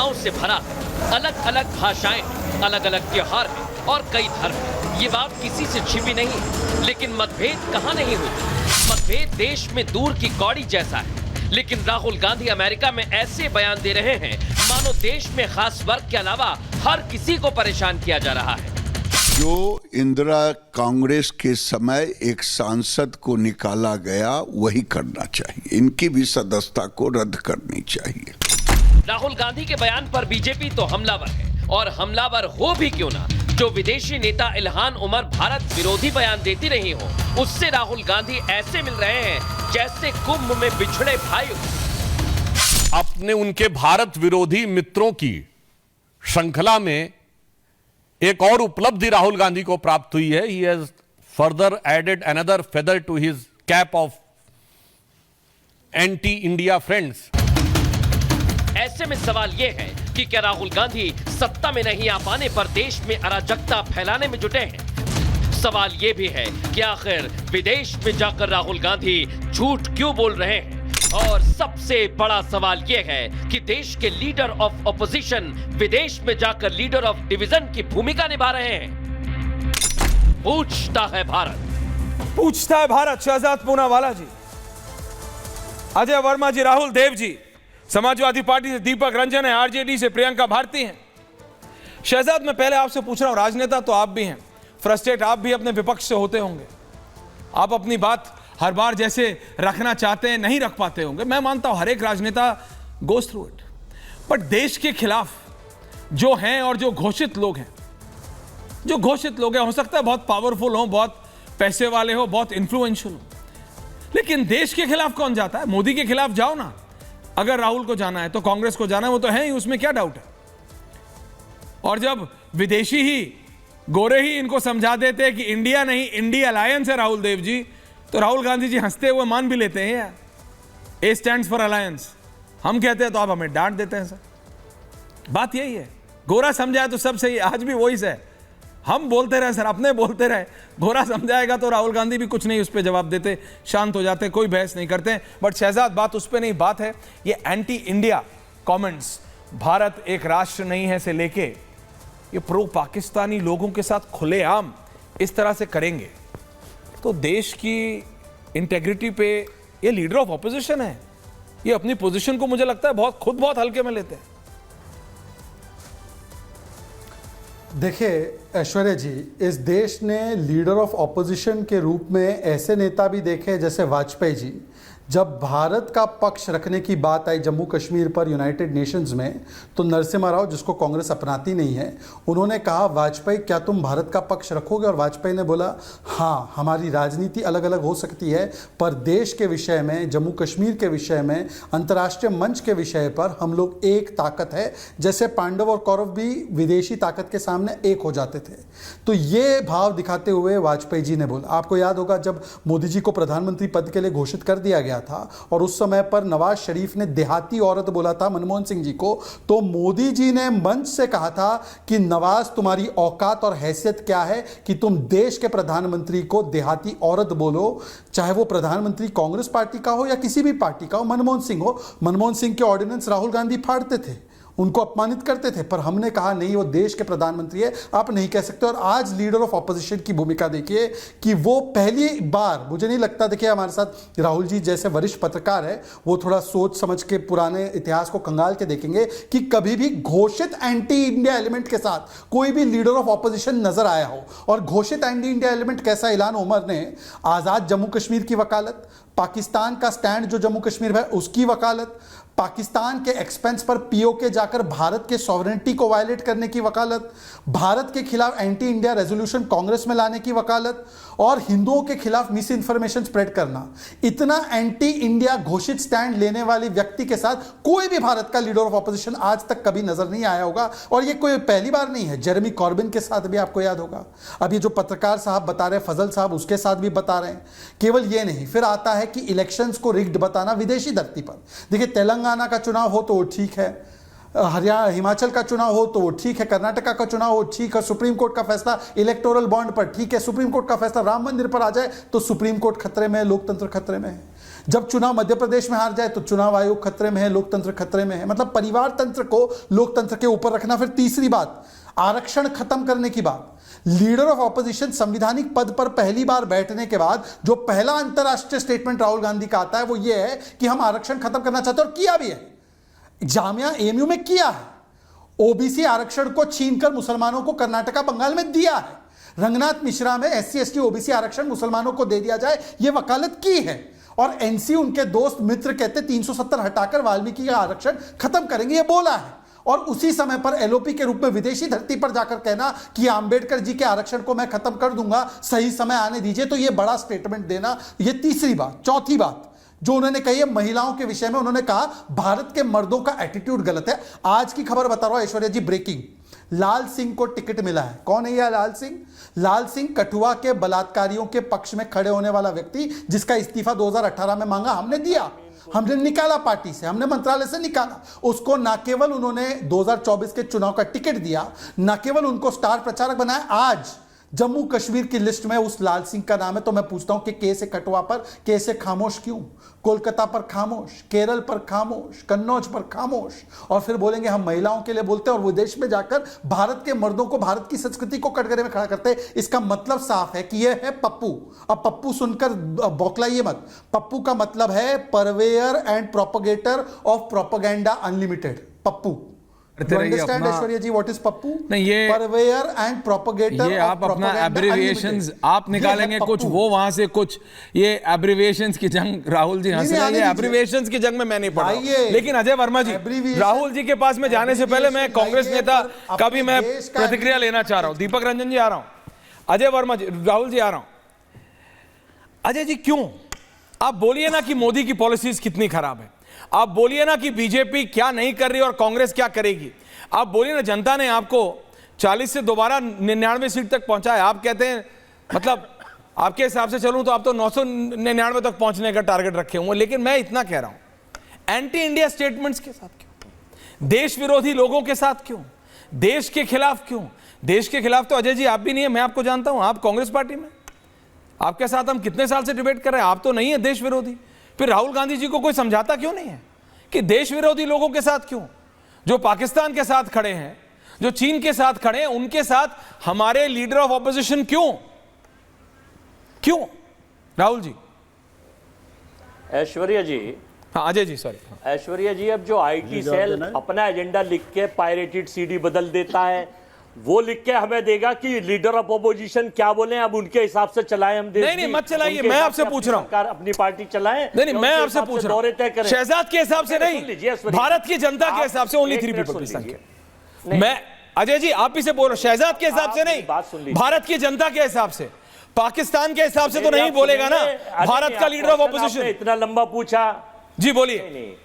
विविधताओं से भरा है। अलग अलग भाषाएं, अलग अलग त्योहार हैं और कई धर्म हैं। ये बात किसी से छिपी नहीं है, लेकिन मतभेद कहाँ नहीं होते। मतभेद देश में दूर की कौड़ी जैसा है। लेकिन राहुल गांधी अमेरिका में ऐसे बयान दे रहे हैं मानो देश में खास वर्ग के अलावा हर किसी को परेशान किया जा रहा है। जो इंदिरा कांग्रेस के समय एक सांसद को निकाला गया वही करना चाहिए। इनकी भी सदस्यता को रद्द करनी चाहिए। राहुल गांधी के बयान पर बीजेपी तो हमलावर है, और हमलावर हो भी क्यों ना, जो विदेशी नेता इल्हान उमर भारत विरोधी बयान देती रही हो, उससे राहुल गांधी ऐसे मिल रहे हैं जैसे कुंभ में बिछड़े भाई। अपने उनके भारत विरोधी मित्रों की श्रृंखला में एक और उपलब्धि राहुल गांधी को प्राप्त हुई है। He has further added another feather to his cap of anti India friends. ऐसे में सवाल यह है कि क्या राहुल गांधी सत्ता में नहीं आ पाने पर देश में अराजकता फैलाने में जुटे हैं? सवाल यह भी है कि आखिर विदेश में जाकर राहुल गांधी झूठ क्यों बोल रहे हैं? और सबसे बड़ा सवाल यह है कि देश के लीडर ऑफ ऑपोजिशन विदेश में जाकर लीडर ऑफ डिवीजन की भूमिका निभा रहे हैं। पूछता है भारत। शहजाद पूनावाला जी, अजय वर्मा जी, राहुल देव जी, समाजवादी पार्टी से दीपक रंजन है, आरजेडी से प्रियंका भारती हैं। शहजाद, मैं पहले आपसे पूछ रहा हूं, राजनेता तो आप भी हैं, फ्रस्ट्रेट आप भी अपने विपक्ष से होते होंगे। आप अपनी बात हर बार जैसे रखना चाहते हैं नहीं रख पाते होंगे। मैं मानता हूं हर एक राजनेता गोस थ्रू इट, बट देश के खिलाफ जो हैं और जो घोषित लोग हैं, हो सकता है बहुत पावरफुल हो, बहुत पैसे वाले हो, बहुत इन्फ्लुएंशियल हो, लेकिन देश के खिलाफ कौन जाता है? मोदी के खिलाफ जाओ ना। अगर राहुल को जाना है तो कांग्रेस को जाना है, वो तो है ही, उसमें क्या डाउट है। और जब विदेशी ही गोरे ही इनको समझा देते हैं कि इंडिया नहीं इंडिया अलायंस है राहुल देव जी, तो राहुल गांधी जी हंसते हुए मान भी लेते हैं यार। ए स्टैंड्स फॉर अलायंस हम कहते हैं तो आप हमें डांट देते हैं। सर, बात यही है, गोरा समझाए तो सब सही। आज भी वही है, हम बोलते रहे सर, अपने बोलते रहे, गोरा समझाएगा तो राहुल गांधी भी कुछ नहीं उस पर जवाब देते, शांत हो जाते, कोई बहस नहीं करते। बट शहजाद, बात उस पर नहीं, बात है ये एंटी इंडिया कमेंट्स, भारत एक राष्ट्र नहीं है से लेके ये प्रो पाकिस्तानी लोगों के साथ खुलेआम इस तरह से करेंगे तो देश की इंटेग्रिटी पे, ये लीडर ऑफ ऑपोजिशन है, ये अपनी पोजीशन को मुझे लगता है बहुत हल्के में लेते हैं। देखिए ऐश्वर्या जी, इस देश ने लीडर ऑफ ऑपोजिशन के रूप में ऐसे नेता भी देखे जैसे वाजपेयी जी। जब भारत का पक्ष रखने की बात आई जम्मू कश्मीर पर यूनाइटेड नेशंस में, तो नरसिम्हा राव, जिसको कांग्रेस अपनाती नहीं है, उन्होंने कहा वाजपेयी क्या तुम भारत का पक्ष रखोगे? और वाजपेयी ने बोला हाँ, हमारी राजनीति अलग अलग हो सकती है पर देश के विषय में, जम्मू कश्मीर के विषय में, अंतर्राष्ट्रीय मंच के विषय पर हम लोग एक ताकत है, जैसे पांडव और कौरव भी विदेशी ताकत के सामने एक हो जाते थे। तो ये भाव दिखाते हुए वाजपेयी जी ने बोला। आपको याद होगा जब मोदी जी को प्रधानमंत्री पद के लिए घोषित कर दिया गया था और उस समय पर नवाज शरीफ ने देहाती औरत बोला था मनमोहन सिंह जी को, तो मोदी जी ने मंच से कहा था कि नवाज, तुम्हारी औकात और हैसियत क्या है कि तुम देश के प्रधानमंत्री को देहाती औरत बोलो, चाहे वो प्रधानमंत्री कांग्रेस पार्टी का हो या किसी भी पार्टी का हो, मनमोहन सिंह हो। मनमोहन सिंह के ऑर्डिनेंस राहुल गांधी फाड़ते थे, उनको अपमानित करते थे, पर हमने कहा नहीं, वो देश के प्रधानमंत्री है, आप नहीं कह सकते। और आज लीडर ऑफ ऑपोजिशन की भूमिका देखिए कि वो पहली बार, मुझे नहीं लगता, देखिए हमारे साथ राहुल जी जैसे वरिष्ठ पत्रकार है, वो थोड़ा सोच समझ के पुराने इतिहास को कंगाल के देखेंगे कि कभी भी घोषित एंटी इंडिया एलिमेंट के साथ कोई भी लीडर ऑफ ऑपोजिशन नजर आया हो। और घोषित एंटी इंडिया एलिमेंट कैसा? इल्हान उमर ने आजाद जम्मू कश्मीर की वकालत, पाकिस्तान का स्टैंड जो जम्मू कश्मीर है उसकी वकालत, पाकिस्तान के एक्सपेंस पर पीओके जाकर भारत के सॉवरेनिटी को वायलेट करने की वकालत, भारत के खिलाफ एंटी इंडिया रेजोल्यूशन कांग्रेस में लाने की वकालत, और हिंदुओं के खिलाफ मिस इन्फॉर्मेशन स्प्रेड करना। इतना एंटी इंडिया घोषित स्टैंड लेने वाले व्यक्ति के साथ कोई भी भारत का लीडर ऑफ ऑपोजिशन आज तक कभी नजर नहीं आया होगा। और ये कोई पहली बार नहीं है, जेरेमी कॉर्बिन के साथ भी आपको याद होगा, अब ये जो पत्रकार साहब बता रहे हैं, फजल साहब, उसके साथ भी बता रहे हैं। केवल ये नहीं, फिर आता है कि इलेक्शंस को रिग्ड बताना विदेशी धरती पर। देखिए तेलंगाना का चुनाव हो तो वो ठीक है, हरियाणा हिमाचल का चुनाव हो तो वो ठीक है, कर्नाटका का चुनाव हो ठीक है, सुप्रीम कोर्ट का फैसला इलेक्टोरल बॉन्ड पर ठीक है, सुप्रीम कोर्ट का फैसला राम मंदिर पर आ जाए तो सुप्रीम कोर्ट खतरे में है, लोकतंत्र खतरे में है। जब चुनाव मध्य प्रदेश में हार जाए तो चुनाव आयोग खतरे में है, लोकतंत्र खतरे में है। मतलब परिवार तंत्र को लोकतंत्र के ऊपर रखना। फिर तीसरी बात, आरक्षण खत्म करने की बात। लीडर ऑफ ऑपोजिशन संविधानिक पद पर पहली बार बैठने के बाद जो पहला अंतरराष्ट्रीय स्टेटमेंट राहुल गांधी का आता है वो ये है कि हम आरक्षण खत्म करना चाहते हैं, और किया भी है। जामिया एएमयू में किया है। ओबीसी आरक्षण को छीनकर मुसलमानों को कर्नाटका बंगाल में दिया है। रंगनाथ मिश्रा में एससी एसटी ओबीसी आरक्षण मुसलमानों को दे दिया जाए, यह वकालत की है। और एनसी उनके दोस्त मित्र कहते 370 हटाकर वाल्मीकि का आरक्षण खत्म करेंगे, यह बोला है। और उसी समय पर एलओपी के रूप में विदेशी धरती पर जाकर कहना कि आंबेडकर जी के आरक्षण को मैं खत्म कर दूंगा, सही समय आने दीजिए, तो यह बड़ा स्टेटमेंट देना। यह तीसरी बात। चौथी बात जो उन्होंने कही है महिलाओं के विषय में, उन्होंने कहा भारत के मर्दों का एटीट्यूड गलत है। आज की खबर बता रहा हूं ऐश्वर्या जी, ब्रेकिंग। लाल सिंह को टिकट मिला है। कौन है यह लाल सिंह? लाल सिंह कठुआ के बलात्कारियों के पक्ष में खड़े होने वाला व्यक्ति, जिसका इस्तीफा 2018 में मांगा, हमने दिया, हमने निकाला पार्टी से, हमने मंत्रालय से निकाला उसको। ना केवल उन्होंने 2024 के चुनाव का टिकट दिया, ना केवल उनको स्टार प्रचारक बनाया, आज जम्मू कश्मीर की लिस्ट में उस लाल सिंह का नाम है। तो मैं पूछता हूं कि कैसे कठुआ पर कैसे खामोश क्यों, कोलकाता पर खामोश, केरल पर खामोश, कन्नौज पर खामोश, और फिर बोलेंगे हम महिलाओं के लिए बोलते हैं और विदेश में जाकर भारत के मर्दों को, भारत की संस्कृति को कटघरे में खड़ा करते हैं। इसका मतलब साफ है कि यह है पप्पू। अब पप्पू सुनकर बौखलाइए मत। पप्पू का मतलब है purveyor and propagator of propaganda unlimited. Pappu, understand Aishwarya ji what is Pappu? नहीं, ये परवेयर एंड प्रोपेगेटर, ये आप अपना एब्रिविएशंस आप निकालेंगे कुछ, वो वहां से कुछ, ये एब्रिविएशंस की जंग राहुल जी हंस रहे हैं, ये एब्रिविएशंस की जंग में मैं नहीं पढ़ रहा हूं। लेकिन अजय वर्मा जी, राहुल जी के पास में जाने से पहले मैं कांग्रेस नेता का भी मैं प्रतिक्रिया लेना चाह रहा हूं। दीपक रंजन जी आ रहा हूं, अजय वर्मा जी, राहुल जी आ रहा हूं। अजय जी क्यों आप बोलिए ना कि मोदी की पॉलिसीज कितनी खराब है, आप बोलिए ना कि बीजेपी क्या नहीं कर रही और कांग्रेस क्या करेगी, आप बोलिए ना जनता ने आपको 40 से दोबारा 99 सीट तक पहुंचाया। आप कहते हैं मतलब आपके हिसाब से चलूं तो आप तो 999 तक पहुंचने का टारगेट रखे हुए। लेकिन मैं इतना कह रहा हूं, एंटी इंडिया स्टेटमेंट्स के साथ क्यों, देश विरोधी लोगों के साथ क्यों, देश के खिलाफ क्यों? देश के खिलाफ तो अजय जी आप भी नहीं है, मैं आपको जानता हूं, आप कांग्रेस पार्टी में, आपके साथ हम कितने साल से डिबेट कर रहे हैं, आप तो नहीं है देश विरोधी। फिर राहुल गांधी जी को कोई समझाता क्यों नहीं है कि देश विरोधी लोगों के साथ क्यों, जो पाकिस्तान के साथ खड़े हैं, जो चीन के साथ खड़े हैं, उनके साथ हमारे लीडर ऑफ ऑपोजिशन क्यों क्यों? राहुल जी। ऐश्वर्या जी, हाँ अजय जी सॉरी। ऐश्वर्या जी, अब जो आईटी सेल अपना एजेंडा लिख के पायरेटेड सीडी बदल देता है, वो लिख के हमें देगा कि लीडर ऑफ ऑपोजिशन क्या बोले, अब उनके हिसाब से चलाएं हम देश। नहीं मत चलाइए, मैं आपसे पूछ रहा हूं, अपनी पार्टी चलाएं। नहीं मैं आपसे पूछ रहा हूं, शहजाद के हिसाब से नहीं, भारत की जनता के हिसाब से, ओनली 3 पीपल की। मैं अजय जी आप ही से बोल रहा हूं, शहजाद के हिसाब से नहीं, भारत की जनता के हिसाब से, पाकिस्तान के हिसाब से तो नहीं बोलेगा ना भारत का लीडर ऑफ ऑपोजिशन। इतना लंबा पूछा जी, बोलिए।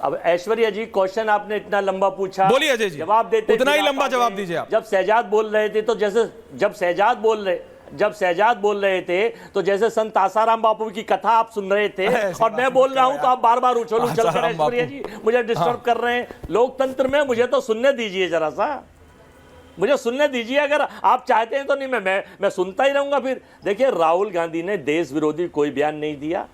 अब ऐश्वर्या जी क्वेश्चन आपने इतना लंबा पूछा, बोलिए अजय जी, जवाब देते उतना ही लंबा जवाब दीजिए आप। जब शहजाद बोल रहे थे तो जैसे जब शहजाद बोल रहे थे तो जैसे संत आसाराम बापू की कथा आप सुन रहे थे और मैं बोल रहा हूं तो आप बार बार उछल कर ऐश्वर्या जी मुझे डिस्टर्ब कर रहे हैं। लोकतंत्र में मुझे तो सुनने दीजिए, जरा सा मुझे सुनने दीजिए, अगर आप चाहते हैं तो। नहीं मैं सुनता ही रहूंगा। फिर देखिए, राहुल गांधी ने देश विरोधी कोई बयान नहीं दिया।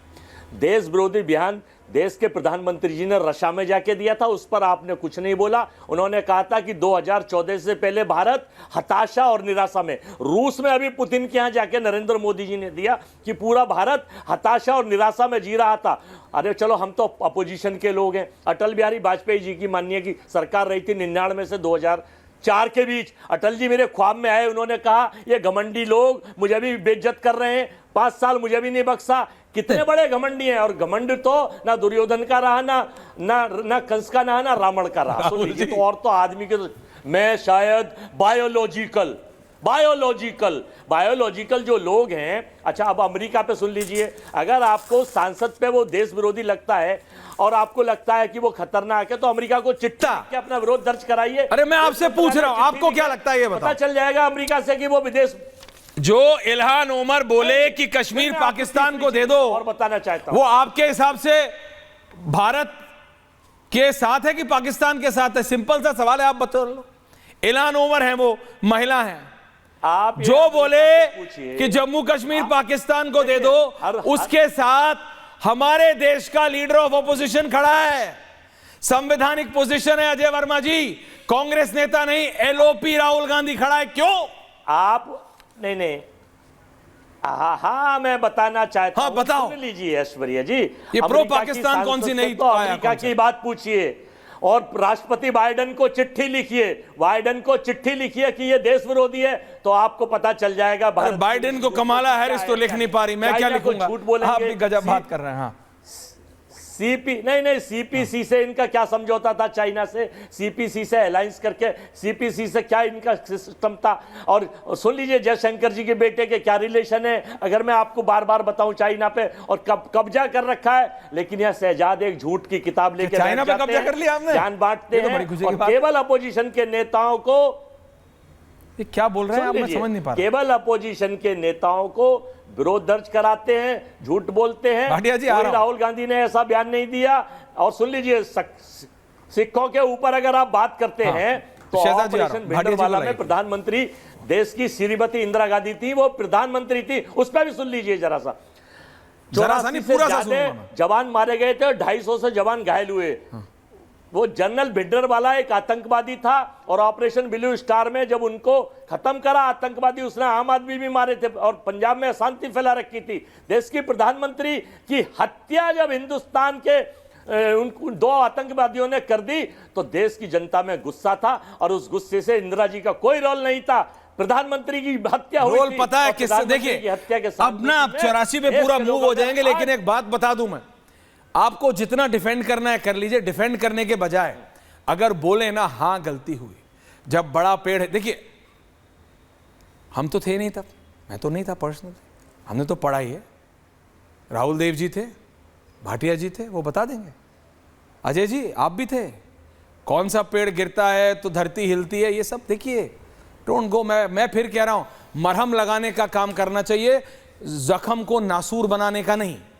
देश विरोधी बयान देश के प्रधानमंत्री जी ने रशिया में जाके दिया था, उस पर आपने कुछ नहीं बोला। उन्होंने कहा था कि 2014 से पहले भारत हताशा और निराशा में, रूस में अभी पुतिन के यहाँ जाके नरेंद्र मोदी जी ने दिया कि पूरा भारत हताशा और निराशा में जी रहा था। अरे चलो, हम तो अपोजिशन के लोग हैं। अटल बिहारी वाजपेयी जी की माननीय की सरकार रही थी 99 से 2004 के बीच। अटल जी मेरे ख्वाब में आए, उन्होंने कहा ये घमंडी लोग मुझे भी बेइज्जत कर रहे हैं, 5 साल मुझे भी नहीं बख्शा। कितने बड़े घमंडी हैं, और घमंड तो ना दुर्योधन का रहा, ना कंस का, ना रावण का रहा। सुन लीजिए, तो और तो आदमी के, मैं शायद बायोलॉजिकल जो लोग हैं। अच्छा, अब अमेरिका पे सुन लीजिए, अगर आपको सांसद पे वो देश विरोधी लगता है और आपको लगता है कि वो खतरनाक है, तो अमेरिका को चिट्ठा के अपना विरोध दर्ज कराइए। अरे मैं आपसे पूछ रहा हूं, आपको क्या लगता है ये बताओ। पता चल जाएगा अमेरिका से कि वो विदेश। जो इल्हान उमर बोले कि कश्मीर पाकिस्तान को दे दो, और बताना चाहता हूं, वो आपके हिसाब से भारत के साथ है कि पाकिस्तान के साथ है? सिंपल सा सवाल है, आप बता लो। इल्हान उमर है, वो महिला है, आप जो बोले कि जम्मू कश्मीर पाकिस्तान को दे दो, उसके साथ हमारे देश का लीडर ऑफ ऑपोजिशन खड़ा है, संवैधानिक पोजीशन है अजय वर्मा जी, कांग्रेस नेता नहीं, एलओपी राहुल गांधी खड़ा है। क्यों आप नहीं हाँ मैं बताना चाहता हाँ, हूं, बताओ। सुन लीजिए ऐश्वर्या जी, ये प्रो अमेरिका की पाकिस्तान कौन सी सांसद नहीं से तो आया अमेरिका कौन सा? की बात पूछिए और राष्ट्रपति बाइडेन को चिट्ठी लिखिए, बाइडेन को चिट्ठी लिखिए कि ये देश विरोधी है, तो आपको पता चल जाएगा। अरे बाइडेन को कमाला हैरिस तो लिख नहीं पा रही, मैं क्या लिखूंगा? झूठ बोलेंगे। आप भी गजब बात कर रहे हैं। हाँ, नहीं सीपीसी से इनका क्या समझौता था चाइना से, सीपीसी से अलायंस करके, सीपीसी से क्या इनका सिस्टम था। और सुन लीजिए जयशंकर जी के बेटे के क्या रिलेशन है, अगर मैं आपको बार बार बताऊं चाइना पे, और कब्जा कर रखा है। लेकिन यह शहजाद एक झूठ की किताब लेके चाइना पे कब्जा कर लिया आपने? ज्ञान बांटते ये तो हैं बड़ी खुशी की और बात। केवल अपोजिशन के नेताओं को, ये क्या बोल रहे हैं आप, मैं समझ नहीं पा रहा। केवल अपोजिशन के नेताओं को विरोध दर्ज कराते हैं, झूठ बोलते हैं। भाटिया जी, आ रहा हूं। राहुल गांधी ने ऐसा बयान नहीं दिया। और सुन लीजिए, सिखों के ऊपर अगर आप बात करते हैं तो शहजाद जी, आ रहा ऑपरेशन हूं। भाटिया जी भिंडरवाला को में प्रधानमंत्री देश की श्रीमती इंदिरा गांधी थी, वो प्रधानमंत्री थी, उस पर भी सुन लीजिए जरा सा। जरा सा नहीं, 84 से पूरा सा ज्यादा सुनूंगा मैं। जवान मारे गए थे और 250 से जवान घायल हुए। वो जनरल भिंडरवाला एक आतंकवादी था और ऑपरेशन ब्लू स्टार में जब उनको खत्म करा आतंकवादी, उसने आम आदमी भी मारे थे और पंजाब में अशांति फैला रखी थी। देश की प्रधानमंत्री की हत्या जब हिंदुस्तान के उन दो आतंकवादियों ने कर दी तो देश की जनता में गुस्सा था और उस गुस्से से इंदिरा जी का कोई रोल नहीं था। प्रधानमंत्री की हत्या हुई रोल थी पता है और किससे? प्रधानमंत्री देखिए की हत्या के साथ अब ना आप 84 पे पूरा मूव हो जाएंगे, लेकिन एक बात बता दूं मैं आपको, जितना डिफेंड करना है कर लीजिए। डिफेंड करने के बजाय अगर बोले ना हाँ गलती हुई, जब बड़ा पेड़ है, देखिए हम तो थे नहीं तब, मैं तो नहीं था पर्सनली, हमने तो पढ़ा ही है। राहुल देव जी थे, भाटिया जी थे, वो बता देंगे। अजय जी आप भी थे, कौन सा पेड़ गिरता है तो धरती हिलती है, ये सब देखिए। डोंट गो, मैं फिर कह रहा हूं, मरहम लगाने का काम करना चाहिए, जख्म को नासूर बनाने का नहीं।